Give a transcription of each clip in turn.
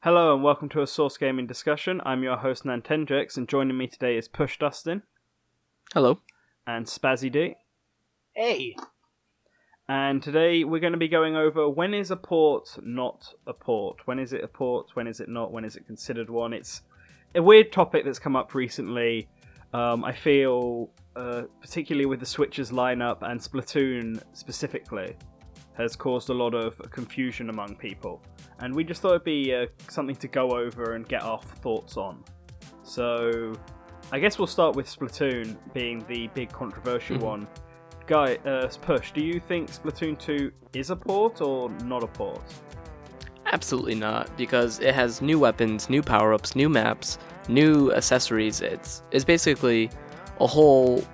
Hello and welcome to a Source Gaming discussion. I'm your host NantenJex, and joining me today is PushDustIn Hello. and Spazzy D. Hey. And today we're going to be going over when is a port not a port? When is it a port? When is it not? When is it considered one? It's a weird topic that's come up recently. I feel, particularly with the Switch's lineup and Splatoon specifically, has caused a lot of confusion among people. And we just thought it'd be something to go over and get our thoughts on. So, I guess we'll start with Splatoon being the big controversial one. Guy, Push, do you think Splatoon 2 is a port or not a port? Absolutely not, because it has new weapons, new power-ups, new maps, new accessories. It's basically a whole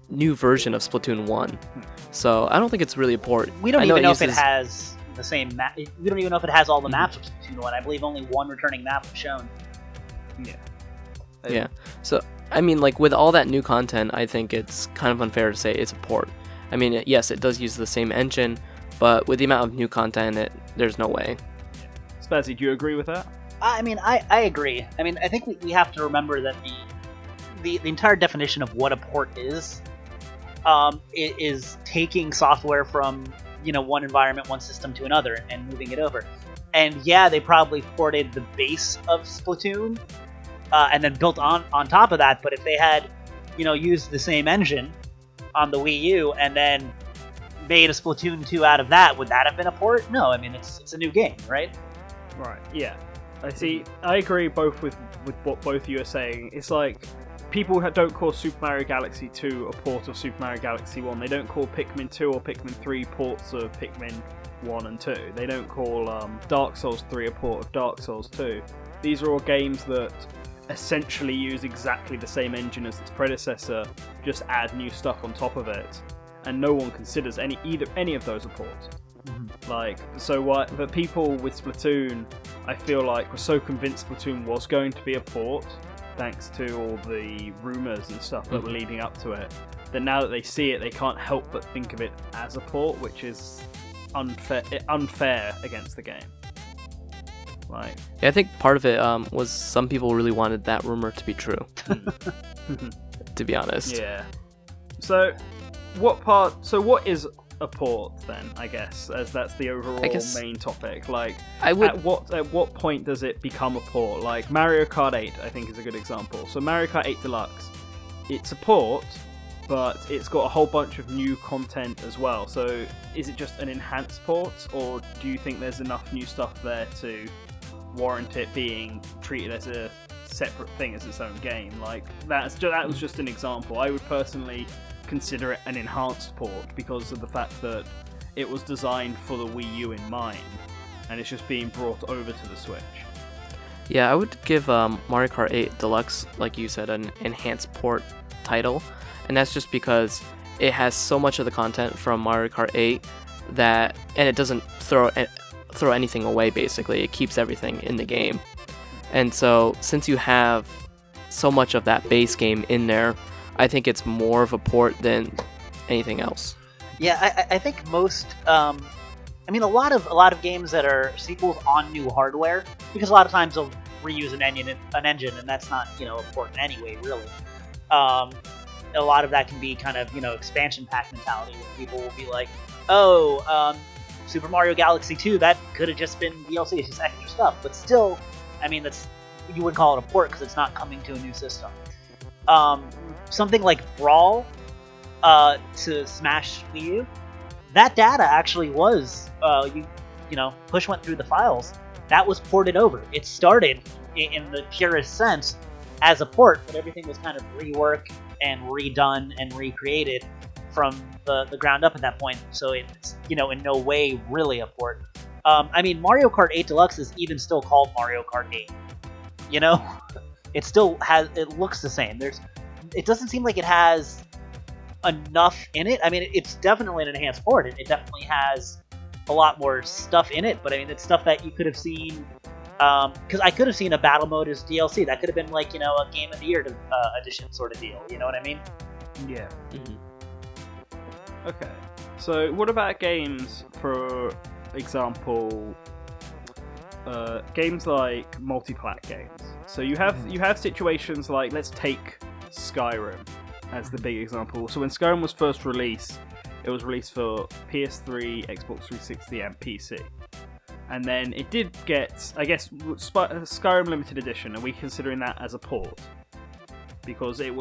new version of Splatoon 1. So I don't think it's really a port. We don't even know if it has the same map. We don't even know if it has all the maps of Splatoon 1. I believe only one returning map was shown. Yeah. So, I mean, like, with all that new content, I think it's kind of unfair to say it's a port. I mean, yes, it does use the same engine, but with the amount of new content in it, there's no way. Spazzy, do you agree with that? I agree. I mean, I think we have to remember that the entire definition of what a port is taking software from, one environment, one system to another and moving it over. And yeah, they probably ported the base of Splatoon and then built on top of that. But if they had, used the same engine on the Wii U and then made a Splatoon 2 out of that, would that have been a port? No, I mean, it's a new game, right? Right, yeah. I agree both with what both of you are saying. It's like, people don't call Super Mario Galaxy 2 a port of Super Mario Galaxy 1. They don't call Pikmin 2 or Pikmin 3 ports of Pikmin 1 and 2. They don't call Dark Souls 3 a port of Dark Souls 2. These are all games that essentially use exactly the same engine as its predecessor, just add new stuff on top of it, and no one considers any of those a port. But people with Splatoon, I feel like, were so convinced Splatoon was going to be a port, thanks to all the rumours and stuff that were leading up to it, that now that they see it, they can't help but think of it as a port, which is unfair against the game. Yeah, I think part of it was some people really wanted that rumor to be true. To be honest. Yeah. So, what is a port then? I guess, as that's the overall main topic. At what point does it become a port? Like Mario Kart 8, I think, is a good example. So Mario Kart 8 Deluxe, it's a port, but it's got a whole bunch of new content as well. So is it just an enhanced port, or do you think there's enough new stuff there to warrant it being treated as a separate thing, as its own game? Like that was just an example. I would personally consider it an enhanced port because of the fact that it was designed for the Wii U in mind, and it's just being brought over to the Switch. Yeah, I would give Mario Kart 8 Deluxe, like you said, an enhanced port title, and that's just because it has so much of the content from Mario Kart 8 and it doesn't throw anything away. Basically, it keeps everything in the game, and so since you have so much of that base game in there, I think it's more of a port than anything else. Yeah, I think most. A lot of games that are sequels on new hardware, because a lot of times they'll reuse an engine, and that's not a port in any way, really. A lot of that can be kind of expansion pack mentality, where people will be like, Super Mario Galaxy 2, that could have just been DLC, it's just extra stuff. But still, you wouldn't call it a port because it's not coming to a new system. Something like Brawl to Smash Wii U, that data actually was, Push went through the files, that was ported over. It started, in the purest sense, as a port, but everything was kind of reworked and redone and recreated from the ground up at that point, so it's, in no way really a port. Mario Kart 8 Deluxe is even still called Mario Kart 8. It still it looks the same. It doesn't seem like it has enough in it. It's definitely an enhanced port. It definitely has a lot more stuff in it, but it's stuff that you could have seen, because I could have seen a battle mode as DLC. That could have been like, a Game of the Year edition sort of deal. You know what I mean? Yeah. Okay. So what about games, for example, games like multi-plat games. So you have situations like, let's take Skyrim as the big example. So when Skyrim was first released, it was released for PS3, Xbox 360, and PC. And then it did get, I guess, Skyrim Limited Edition. Are we considering that as a port? Because the game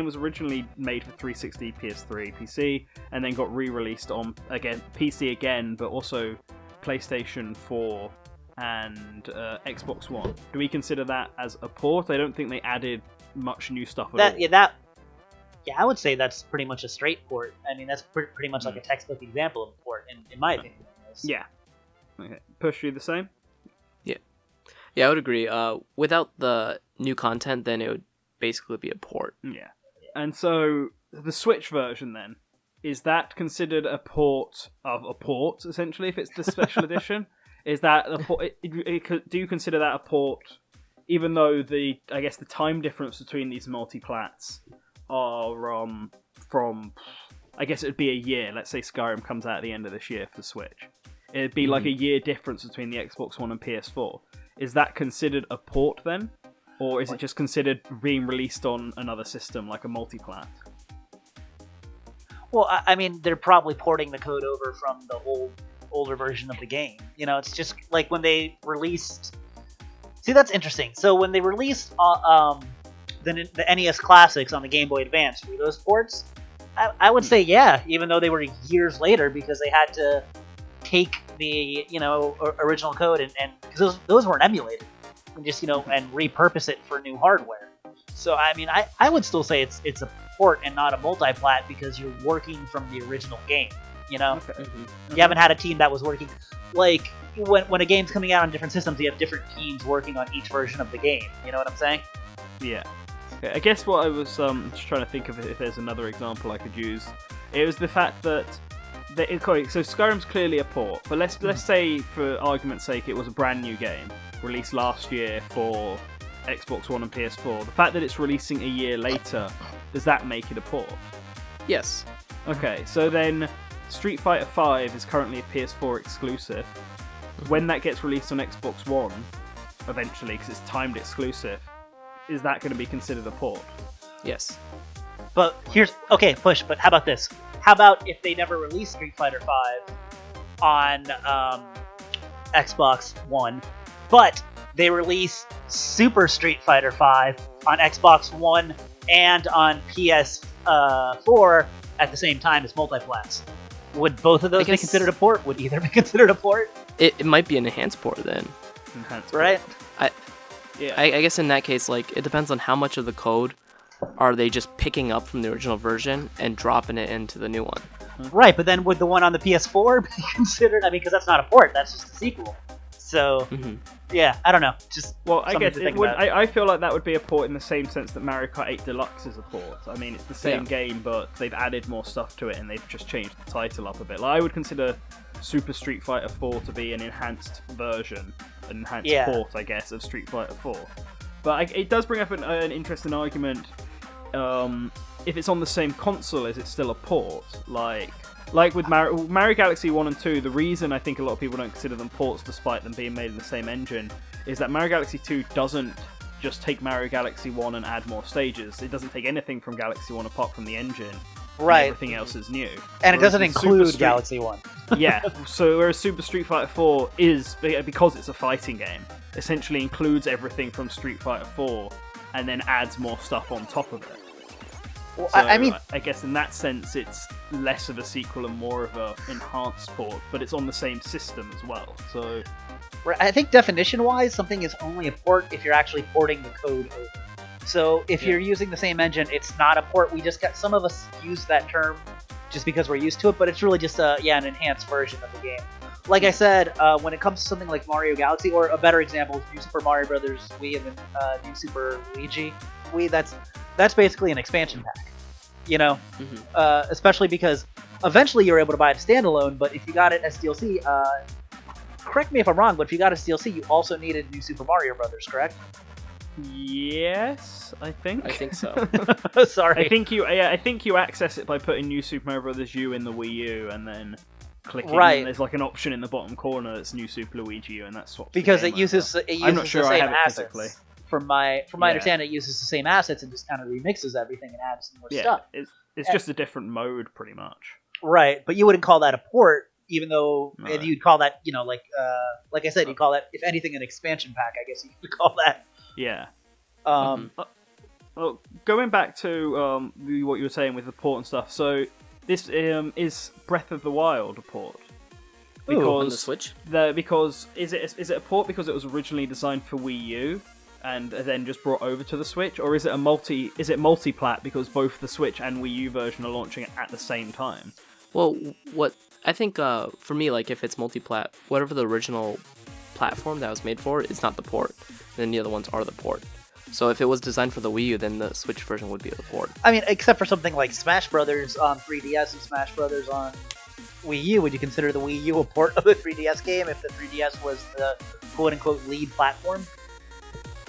was originally made for 360, PS3, PC, and then got re-released on PC again, but also PlayStation 4 and Xbox One. Do we consider that as a port? I don't think they added much new stuff at all. Yeah, I would say that's pretty much a straight port. I mean, that's pretty much like a textbook example of a port, in my opinion. Yeah. Okay. Push, you the same? Yeah, I would agree. Without the new content, then it would basically be a port. Yeah. And so, the Switch version then, is that considered a port of a port, essentially, if it's the special edition? Is that a port? Do you consider that a port, even though the time difference between these multi-plats are from, I guess it would be a year. Let's say Skyrim comes out at the end of this year for the Switch. It'd be like a year difference between the Xbox One and PS4. Is that considered a port then? Or is it just considered being released on another system, like a multi-plat? Well, I mean, they're probably porting the code over from the older version of the game. You know, it's just like when they released... See, that's interesting. So when they released the NES Classics on the Game Boy Advance, were those ports? I would say yeah, even though they were years later, because they had to take the original code and because those weren't emulated, and just and repurpose it for new hardware. So I mean, I would still say it's a port and not a multi-plat, because you're working from the original game. Okay. You haven't had a team that was working like when a game's coming out on different systems. You have different teams working on each version of the game. You know what I'm saying? Yeah. Okay. I guess what I was just trying to think of, if there's another example I could use, it was the fact that so Skyrim's clearly a port, but let's say, for argument's sake, it was a brand new game released last year for Xbox One and PS4. The fact that it's releasing a year later, does that make it a port? Yes. Okay, so then Street Fighter V is currently a PS4 exclusive. When that gets released on Xbox One, eventually, because it's timed exclusive, is that going to be considered a port? Yes. But Push, but how about this? How about if they never release Street Fighter V on Xbox One, but they release Super Street Fighter V on Xbox One and on PS4 at the same time as multiplats? Would both of those be considered a port? Would either be considered a port? It might be an enhanced port then. Right? I guess in that case, like, it depends on how much of the code are they just picking up from the original version and dropping it into the new one. Right, but then would the one on the PS4 be considered? I mean, because that's not a port, that's just a sequel. So, yeah, I don't know. I guess it would. I feel like that would be a port in the same sense that Mario Kart 8 Deluxe is a port. I mean, it's the same game, but they've added more stuff to it and they've just changed the title up a bit. Like, I would consider Super Street Fighter 4 to be an enhanced version, an enhanced port, I guess, of Street Fighter 4. But it does bring up an interesting argument. If it's on the same console, is it still a port? Like with Mario Galaxy 1 and 2, the reason I think a lot of people don't consider them ports, despite them being made in the same engine, is that Mario Galaxy 2 doesn't just take Mario Galaxy 1 and add more stages. It doesn't take anything from Galaxy 1 apart from the engine. Right. Everything else is new. And it doesn't include Galaxy 1. Yeah, so whereas Super Street Fighter 4 is, because it's a fighting game, essentially includes everything from Street Fighter 4 and then adds more stuff on top of it. Well, so, I mean, I guess in that sense, it's less of a sequel and more of a enhanced port, but it's on the same system as well. So, I think definition-wise, something is only a port if you're actually porting the code over. So, if you're using the same engine, it's not a port. We just got some of us use that term just because we're used to it, but it's really just an enhanced version of the game. Like I said, when it comes to something like Mario Galaxy, or a better example is New Super Mario Brothers Wii and then New Super Luigi Wii, that's basically an expansion pack. Especially because eventually you're able to buy it standalone, but if you got it as DLC, correct me if I'm wrong, but if you got it as DLC, you also needed New Super Mario Brothers, correct? Yes, I think so. Sorry. I think you access it by putting New Super Mario Brothers U in the Wii U, and then clicking. Right. And there's like an option in the bottom corner that's New Super Luigi U, and that swaps. Because the it game uses over. it uses I'm not sure the I same have it assets. physically. From my Yeah. understanding, it uses the same assets and just kind of remixes everything and adds some more Yeah, stuff. it's just a different mode, pretty much. Right, but you wouldn't call that a port, even though No. and you'd call that, like I said, you'd call that, if anything, an expansion pack. I guess you could call that. Yeah. Um, Going back to what you were saying with the port and stuff, so this is Breath of the Wild a port? On the Switch? Because is it a port because it was originally designed for Wii U and then just brought over to the Switch, or is it multi-plat because both the Switch and Wii U version are launching at the same time? Well, what I think for me, like if it's multi-plat, whatever the original platform that was made for is not the port, then the other ones are the port. So if it was designed for the Wii U, then the Switch version would be the port. I mean, except for something like Smash Brothers on 3DS and Smash Brothers on Wii U, would you consider the Wii U a port of the 3DS game if the 3DS was the quote-unquote lead platform?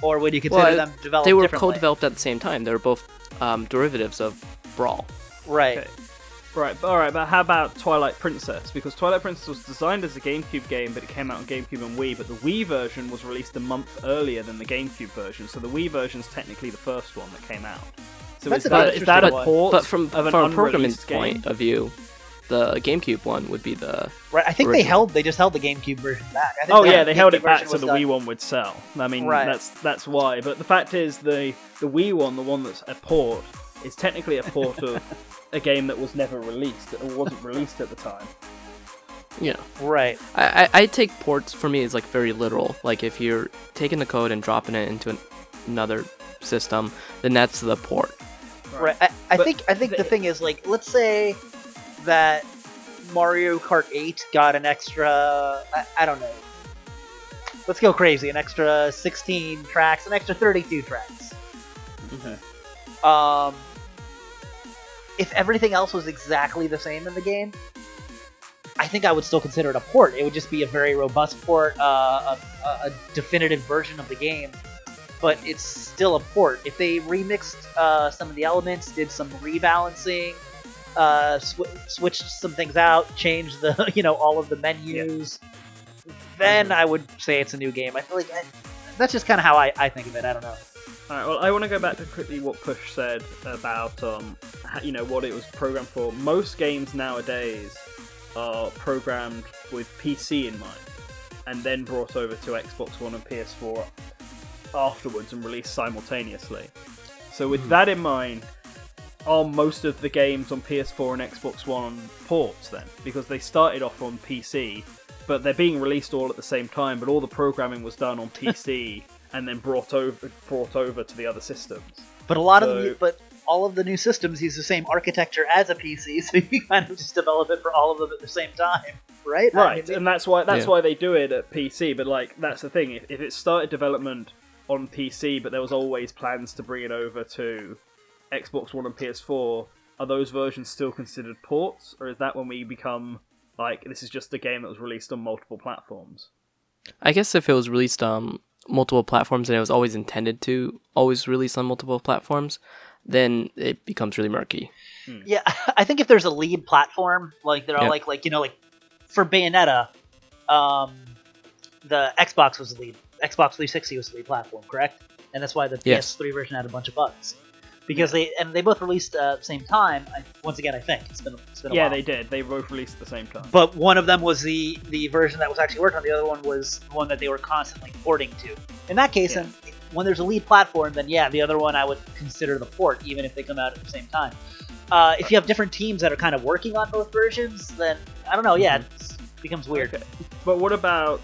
Or would you consider them developed They were differently? co-developed at the same time. They were both derivatives of Brawl. Right. Okay. Right, alright, but how about Twilight Princess? Because Twilight Princess was designed as a GameCube game, but it came out on GameCube and Wii, but the Wii version was released a month earlier than the GameCube version, so the Wii version's technically the first one that came out. So That's is that a interesting one. port But from of an a programming unreleased game? point of view, the GameCube one would be the Right. I think original. they just held the GameCube version back. I think They held GameCube it back version so was the done. Wii one would sell. I mean, Right. that's why. But the fact is, the Wii one, the one that's a port, is technically a port of a game that was never released, or wasn't released at the time. Yeah. Right. I take ports for me as like very literal. Like if you're taking the code and dropping it into another system, then that's the port. Right. I But think the thing is, like, let's say that Mario Kart 8 got an extra, I don't know. Let's go crazy. An extra 16 tracks, an extra 32 tracks. If everything else was exactly the same in the game, I think I would still consider it a port. It would just be a very robust port, a definitive version of the game, but it's still a port. If they remixed some of the elements, did some rebalancing, switched some things out, changed the all of the menus, then I would say it's a new game. I feel like that's just kind of how I think of it. I don't know. Alright, well, I want to go back to quickly what Push said about what it was programmed for. Most games nowadays are programmed with PC in mind, and then brought over to Xbox One and PS4 afterwards and released simultaneously. So with that in mind, are most of the games on PS4 and Xbox One ports then? Because they started off on PC, but they're being released all at the same time, but all the programming was done on PC and then brought over to the other systems. But all of the new systems use the same architecture as a PC, so you kind of just develop it for all of them at the same time, right? Right, I mean, and that's why they do it at PC. But like, that's the thing. If it started development on PC, but there was always plans to bring it over to Xbox One and PS4, are those versions still considered ports, or is that when we become like this is just a game that was released on multiple platforms? I guess if it was released on multiple platforms and it was always intended to always release on multiple platforms, then it becomes really murky. Yeah, I think if there's a lead platform, like they're all like for Bayonetta, the Xbox was the lead. Xbox 360 was the lead platform, correct? And that's why the PS3 version had a bunch of bugs. Because they both released at the same time. Once again, I think it's been a while. They did. They both released at the same time. But one of them was the version that was actually worked on. The other one was the one that they were constantly porting to. In that case, and when there's a lead platform, then the other one I would consider the port, even if they come out at the same time. If you have different teams that are kind of working on both versions, then I don't know. Yeah, it becomes weird. Okay. But what about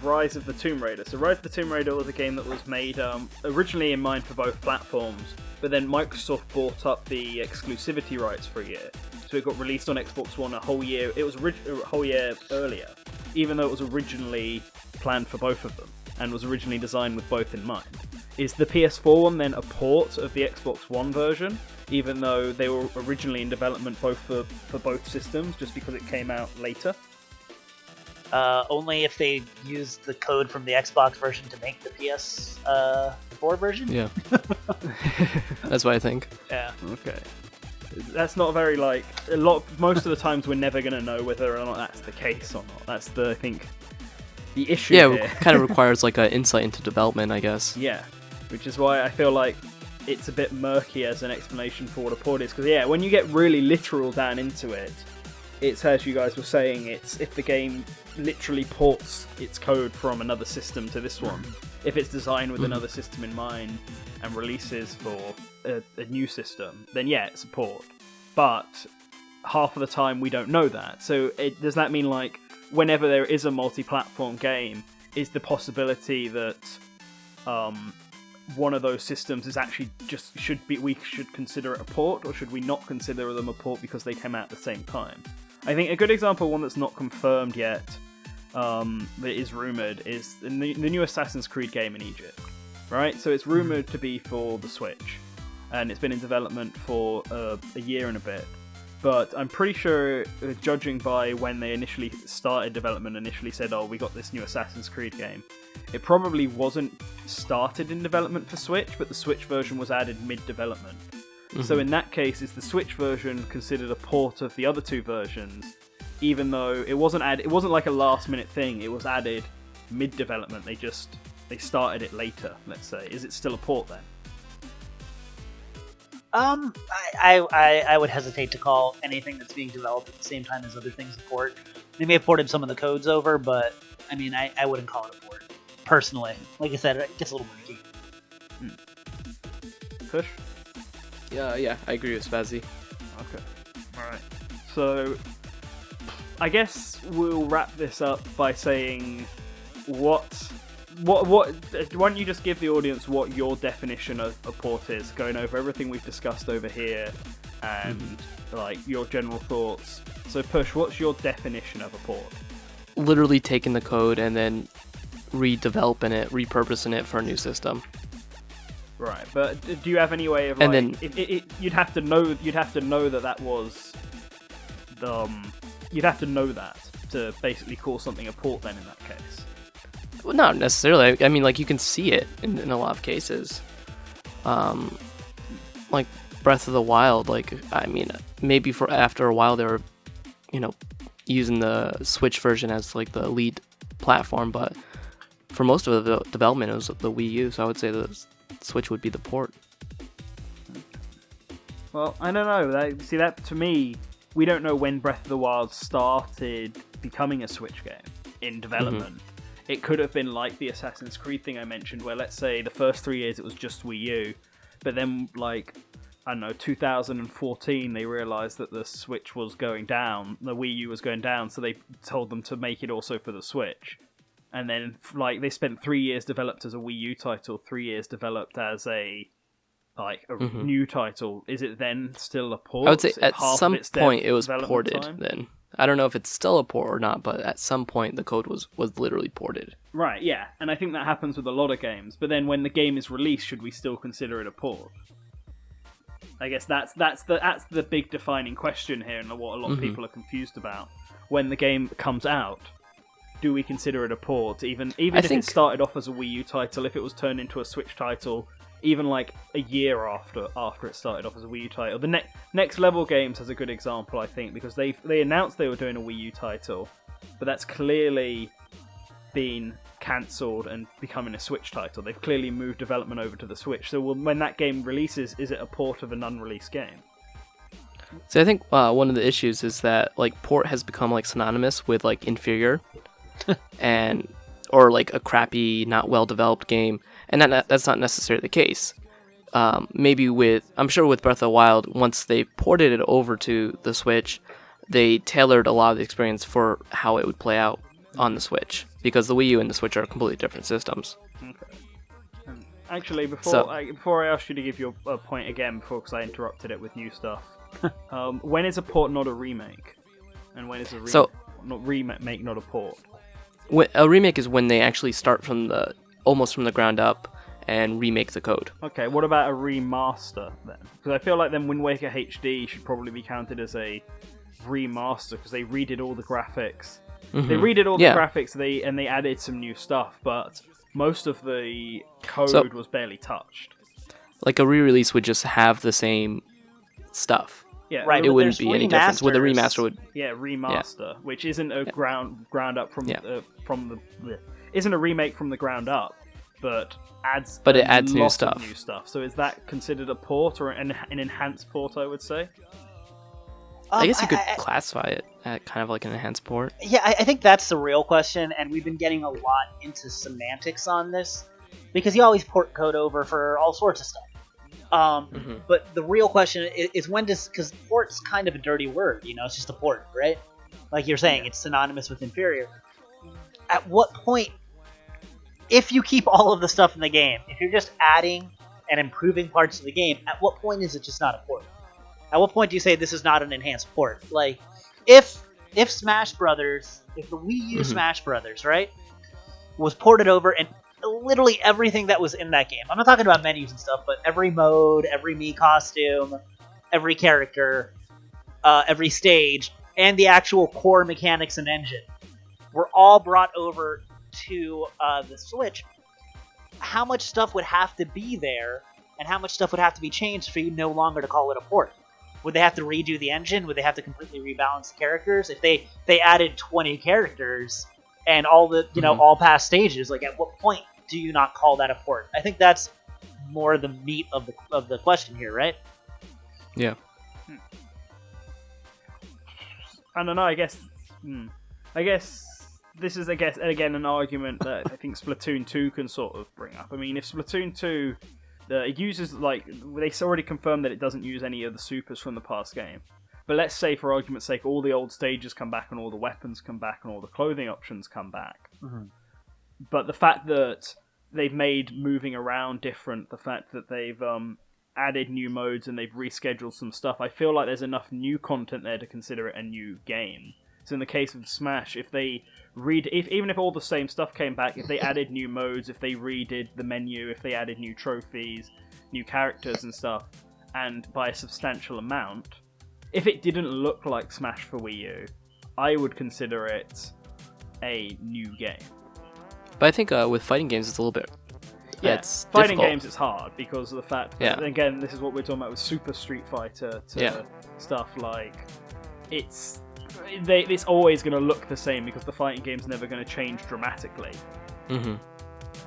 Rise of the Tomb Raider? So Rise of the Tomb Raider was a game that was made originally in mind for both platforms, but then Microsoft bought up the exclusivity rights for a year. So it got released on Xbox One a whole year. It was a whole year earlier, even though it was originally planned for both of them and was originally designed with both in mind. Is the PS4 one then a port of the Xbox One version, even though they were originally in development both for both systems, just because it came out later? Only if they used the code from the Xbox version to make the PS4 version? Yeah. That's what I think. Yeah. Okay. That's not very most of the times we're never going to know whether or not that's the case or not. That's I think the issue Yeah, here. it kind of requires like an insight into development, I guess. Yeah, which is why I feel like it's a bit murky as an explanation for what a port is. Because yeah, when you get really literal down into it, it's as you guys were saying, it's if the game literally ports its code from another system to this one. If it's designed with another system in mind and releases for a new system, then yeah, it's a port. But half of the time we don't know that. So does that mean like whenever there is a multi-platform game, is the possibility that one of those systems is actually we should consider it a port, or should we not consider them a port because they came out at the same time? I think a good example, one that's not confirmed yet, that is rumored, is the new Assassin's Creed game in Egypt, right? So it's rumored to be for the Switch, and it's been in development for a year and a bit. But I'm pretty sure, judging by when they initially started development, initially said, oh, we got this new Assassin's Creed game, it probably wasn't started in development for Switch, but the Switch version was added mid-development. So in that case, is the Switch version considered a port of the other two versions, even though it wasn't like a last-minute thing, it was added mid-development, they started it later, let's say. Is it still a port then? I would hesitate to call anything that's being developed at the same time as other things a port. They may have ported some of the codes over, but I mean, I wouldn't call it a port. Personally. Like I said, it gets a little murky. Push? Yeah, I agree with Spazzy. Okay. Alright. So, I guess we'll wrap this up by saying why don't you just give the audience what your definition of a port is, going over everything we've discussed over here, and like your general thoughts. So Push, what's your definition of a port? Literally taking the code and then redeveloping it, repurposing it for a new system. Right, but do you have any way of you'd have to know that was you'd have to know that to basically call something a port then in that case? Well, not necessarily. I mean, like, you can see it in a lot of cases. Like Breath of the Wild, like, I mean, maybe after a while they were, using the Switch version as like the lead platform, but for most of the development it was the Wii U, so I would say the Switch would be the port. Well, I don't know. That to me, we don't know when Breath of the Wild started becoming a Switch game in development. It could have been like the Assassin's Creed thing I mentioned, where let's say the first 3 years it was just Wii U, but then like, I don't know, 2014 they realised that the Switch was going down, the Wii U was going down, so they told them to make it also for the Switch. And then like they spent 3 years developed as a Wii U title, 3 years developed as a new title. Is it then still a port? I would say at some point it was ported then. I don't know if it's still a port or not, but at some point the code was literally ported. Right, yeah, and I think that happens with a lot of games. But then when the game is released, should we still consider it a port? I guess that's the big defining question here, and what a lot of people are confused about. When the game comes out, do we consider it a port? Even if it started off as a Wii U title, if it was turned into a Switch title, even like a year after it started off as a Wii U title. The Next Level Games has a good example, I think, because they announced they were doing a Wii U title, but that's clearly been cancelled and becoming a Switch title. They've clearly moved development over to the Switch. So when that game releases, is it a port of an unreleased game? So I think one of the issues is that like port has become like synonymous with like inferior, or like a crappy, not well developed game. And that's not necessarily the case. Maybe I'm sure with Breath of the Wild, once they ported it over to the Switch, they tailored a lot of the experience for how it would play out on the Switch, because the Wii U and the Switch are completely different systems. Okay. Actually, before I ask you to give your point again, because I interrupted it with new stuff, when is a port not a remake, and when is a remake not a port? A remake is when they actually start almost from the ground up and remake the code. Okay, what about a remaster then? Because I feel like then Wind Waker HD should probably be counted as a remaster, because they redid all the graphics. They redid all the graphics, and they added some new stuff, but most of the code was barely touched. Like a re-release would just have the same stuff. Yeah, Right, it but wouldn't there's be any difference. With a remasters. remaster would remaster, which isn't a ground up Yeah. isn't a remake from the ground up, but adds it adds new lot stuff. of new stuff. So is that considered a port or an enhanced port? I would say. I guess you could classify it at kind of like an enhanced port. Yeah, I think that's the real question, and we've been getting a lot into semantics on this, because you always port code over for all sorts of stuff. But the real question is when does, because port's kind of a dirty word, it's just a port, right? Like you're saying, it's synonymous with inferior. At what point, if you keep all of the stuff in the game, if you're just adding and improving parts of the game, at what point is it just not a port? At what point do you say this is not an enhanced port? Like, if Smash Brothers, if the Wii U Smash Brothers, right, was ported over and literally everything that was in that game, I'm not talking about menus and stuff, but every mode, every Mii costume, every character, every stage, and the actual core mechanics and engine were all brought over to the Switch, how much stuff would have to be there, and how much stuff would have to be changed for you no longer to call it a port? Would they have to redo the engine? Would they have to completely rebalance the characters? If they added 20 characters and all the all past stages, like at what point do you not call that a port? I think that's more the meat of the question here, right? Yeah. I don't know. I guess this is again an argument that I think Splatoon 2 can sort of bring up. I mean, if Splatoon 2 it uses, they already confirmed that it doesn't use any of the supers from the past game. But let's say, for argument's sake, all the old stages come back and all the weapons come back and all the clothing options come back. Mm-hmm. But the fact that they've made moving around different, the fact that they've added new modes and they've rescheduled some stuff, I feel like there's enough new content there to consider it a new game. So in the case of Smash, if they even if all the same stuff came back, if they added new modes, if they redid the menu, if they added new trophies, new characters and stuff, and by a substantial amount, if it didn't look like Smash for Wii U, I would consider it a new game. But I think with fighting games, it's a little bit. Yeah, it's fighting difficult. games, it's hard because of the fact that, again, this is what we're talking about with Super Street Fighter stuff. Like, it's always going to look the same because the fighting game's never going to change dramatically. Mm-hmm.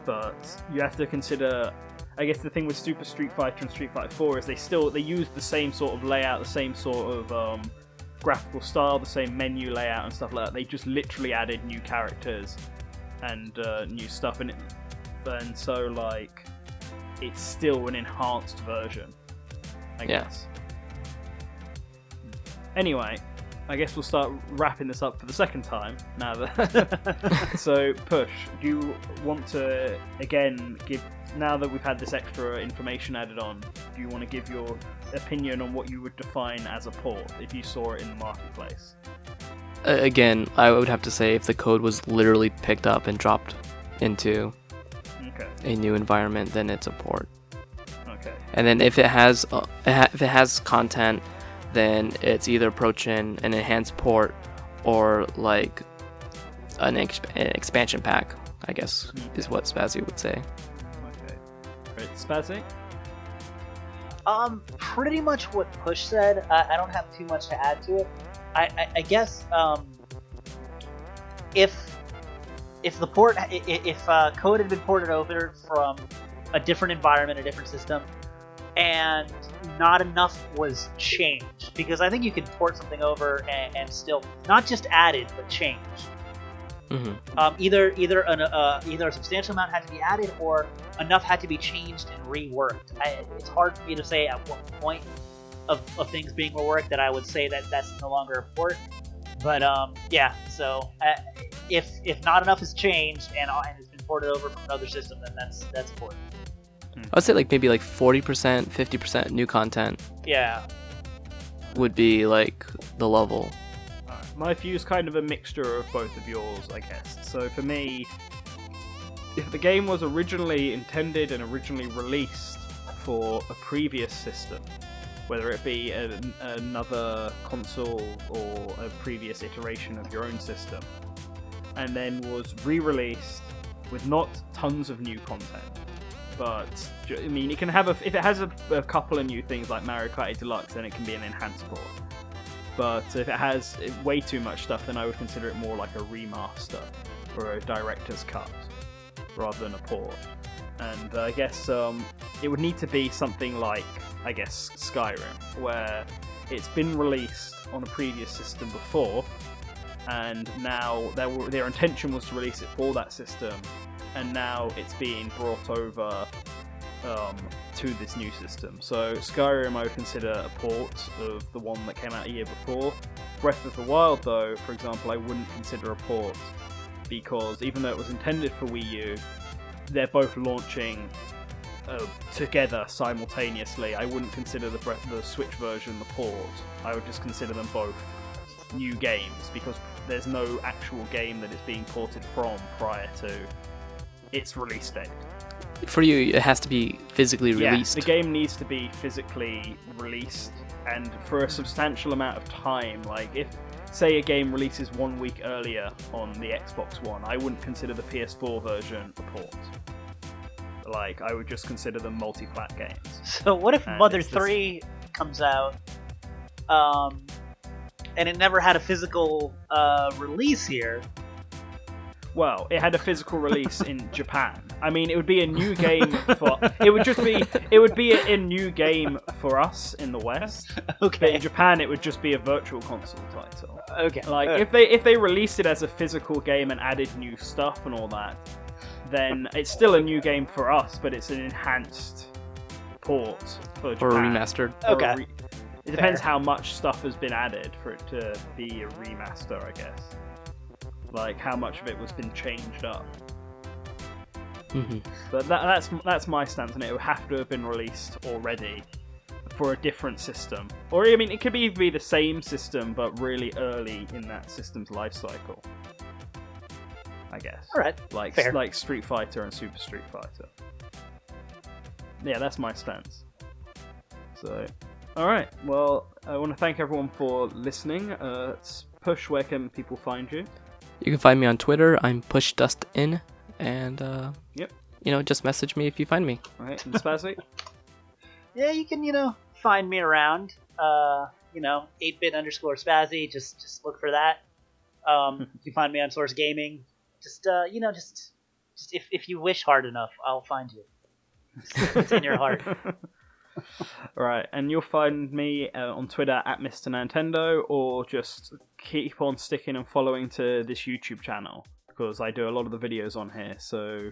But you have to consider, I guess the thing with Super Street Fighter and Street Fighter 4 is they use the same sort of layout, the same sort of graphical style, the same menu layout and stuff like that. They just literally added new characters and new stuff in it. And so, like, it's still an enhanced version, I guess. Anyway, I guess we'll start wrapping this up for the second time now that. So, Push, do you want to again now that we've had this extra information added on, do you want to give your opinion on what you would define as a port if you saw it in the marketplace? Again, I would have to say if the code was literally picked up and dropped into a new environment, then it's a port. Okay. And then if it has content, then it's either approaching an enhanced port or like an expansion pack, I guess, is what Spazzy would say. Okay. Right, Spazzy? Pretty much what Push said. I don't have too much to add to it. I guess if the port, if code had been ported over from a different environment, a different system, and not enough was changed, because I think you can port something over and still not just added but changed. Mm-hmm. Either a substantial amount had to be added or enough had to be changed and reworked. It's hard for me to say at what point of things being reworked that I would say that that's no longer a port. But so if not enough has changed and has been ported over from another system, then that's a port. I would say maybe 40%, 50% new content. Yeah. Would be like the level. My view is kind of a mixture of both of yours, I guess. So for me, if the game was originally intended and originally released for a previous system, whether it be another console or a previous iteration of your own system, and then was re-released with not tons of new content, But I mean, it can have if it has a couple of new things like Mario Kart 8 Deluxe, then it can be an enhanced port. But if it has way too much stuff, then I would consider it more like a remaster or a director's cut rather than a port. And I guess it would need to be something like, I guess, Skyrim, where it's been released on a previous system before, and now their intention was to release it for that system, and now it's being brought over to this new system. So Skyrim I would consider a port of the one that came out a year before. Breath of the Wild, though, for example, I wouldn't consider a port, because even though it was intended for Wii U, they're both launching together simultaneously. I wouldn't consider the Switch version the port. I would just consider them both new games, because there's no actual game that it's being ported from prior to its release date. For you, it has to be physically released. Yeah, the game needs to be physically released, and for a substantial amount of time. Like, if, say, a game releases 1 week earlier on the Xbox One, I wouldn't consider the PS4 version a port. Like, I would just consider them multi-plat games. So what if Mother 3 comes out, and it never had a physical release here? Well, it had a physical release in Japan. I mean, it would be a new game for... It would be a new game for us in the West. Okay. But in Japan, it would just be a virtual console title. Okay. Like, if they released it as a physical game and added new stuff and all that, then it's still a new game for us, but it's an enhanced port for Japan. Or remastered. Okay. It depends how much stuff has been added for it to be a remaster, I guess. Like, how much of it was been changed up. Mm-hmm. But that's my stance on it. It would have to have been released already for a different system. Or, I mean, it could be the same system, but really early in that system's life cycle, I guess. Alright, fair. Like Street Fighter and Super Street Fighter. Yeah, that's my stance. So, alright, well, I want to thank everyone for listening. Push, where can people find you? You can find me on Twitter. I'm PushDustIn, and Yep. Just message me if you find me. Alright, and Spazzy? Yeah, you can, find me around. 8bit_Spazzy. Just look for that. You can find me on Source Gaming. Just if you wish hard enough, I'll find you. It's in your heart. Alright, and you'll find me on Twitter at Mr. Nintendo, or just keep on sticking and following to this YouTube channel, because I do a lot of the videos on here. So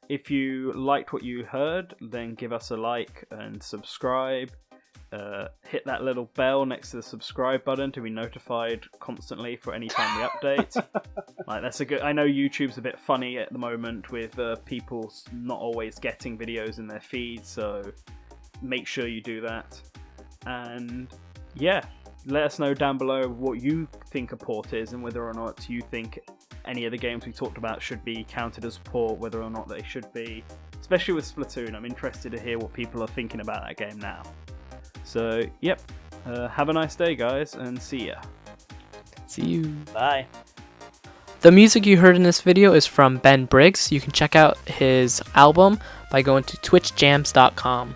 if you liked what you heard, then give us a like and subscribe. Hit that little bell next to the subscribe button to be notified constantly for any time we update. Like, that's a good. I know YouTube's a bit funny at the moment with people not always getting videos in their feed, so make sure you do that. And yeah, let us know down below what you think a port is, and whether or not you think any of the games we talked about should be counted as a port, whether or not they should be. Especially with Splatoon, I'm interested to hear what people are thinking about that game now. So, yep, have a nice day, guys, and see ya. See you. Bye. The music you heard in this video is from Ben Briggs. You can check out his album by going to twitchjams.com.